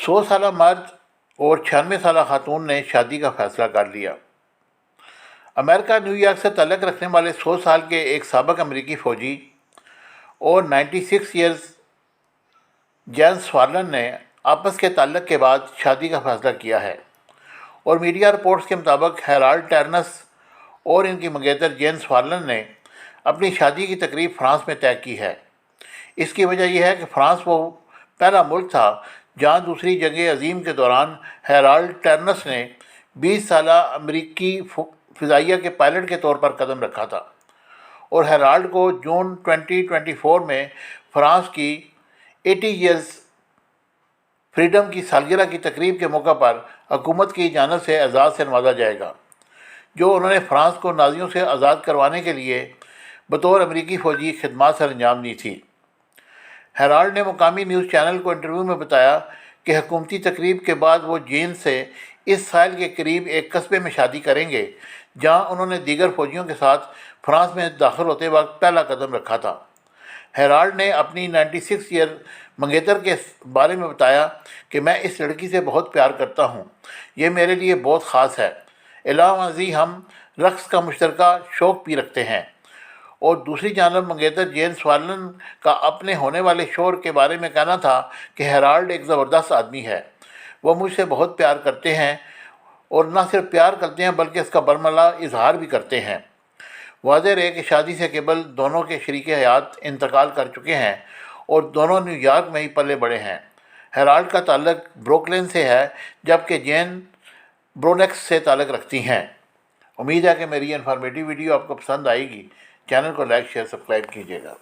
100 साला मर्द और 96 साला खातून ने शादी का फैसला कर लिया। अमेरिका न्यूयॉर्क से तल्लक रखने वाले 100 साल के एक साबिक अमेरिकी फ़ौजी और 96 ईयर्स जेम्स फार्लन ने आपस के ताल्लुक़ के बाद शादी का फैसला किया है और मीडिया रिपोर्ट्स के मुताबिक हेराल्ड टर्नस और इनकी मंगेतर जेम्स फार्लन ने अपनी शादी की तकरीब फ्रांस में तय की है। इसकी वजह यह है कि फ्रांस वो पहला मुल्क था जहां दूसरी जंग अजीम के दौरान हेराल्ड टर्नस ने 20 साला अमेरिकी फ़िज़ाइया के पायलट के तौर पर कदम रखा था और हेराल्ड को जून 2024 में फ्रांस की 80 ईयर्स फ्रीडम की सालगिरह की तकरीब के मौका पर हुकूमत की जानिब से एजाज़ से नवाजा जाएगा, जो उन्होंने फ्रांस को नाज़ियों से आज़ाद करवाने के लिए बतौर अमेरिकी फ़ौजी खिदमत सर अंजाम दी थी। हेराल्ड ने मुकामी न्यूज़ चैनल को इंटरव्यू में बताया कि हुकूमती तकरीब के बाद वो जेन से इस साल के करीब एक कस्बे में शादी करेंगे, जहां उन्होंने दीगर फ़ौजियों के साथ फ्रांस में दाखिल होते वक्त पहला कदम रखा था। हेराल्ड ने अपनी 96 ईयर मंगेतर के बारे में बताया कि मैं इस लड़की से बहुत प्यार करता हूँ, ये मेरे लिए बहुत ख़ास है। इलामाजी हम रक्स का मुश्तरका शौक़ भी रखते हैं। और दूसरी जानब मंगेतर जेम्स फार्लन का अपने होने वाले शोहर के बारे में कहना था कि हेराल्ड एक ज़बरदस्त आदमी है, वह मुझसे बहुत प्यार करते हैं और न सिर्फ प्यार करते हैं बल्कि इसका बरमला इजहार भी करते हैं। वाज़ेह है कि शादी से केवल दोनों के शरीक हयात इंतकाल कर चुके हैं और दोनों न्यूयॉर्क में ही पले बड़े हैं। हेराल्ड का ताल्लुक ब्रुकलिन से है जबकि जेन ब्रोनेक्स से ताल्लुक रखती हैं। उम्मीद है कि मेरी इन्फॉर्मेटिव वीडियो आपको पसंद आएगी। चैनल को लाइक शेयर सब्सक्राइब कीजिएगा।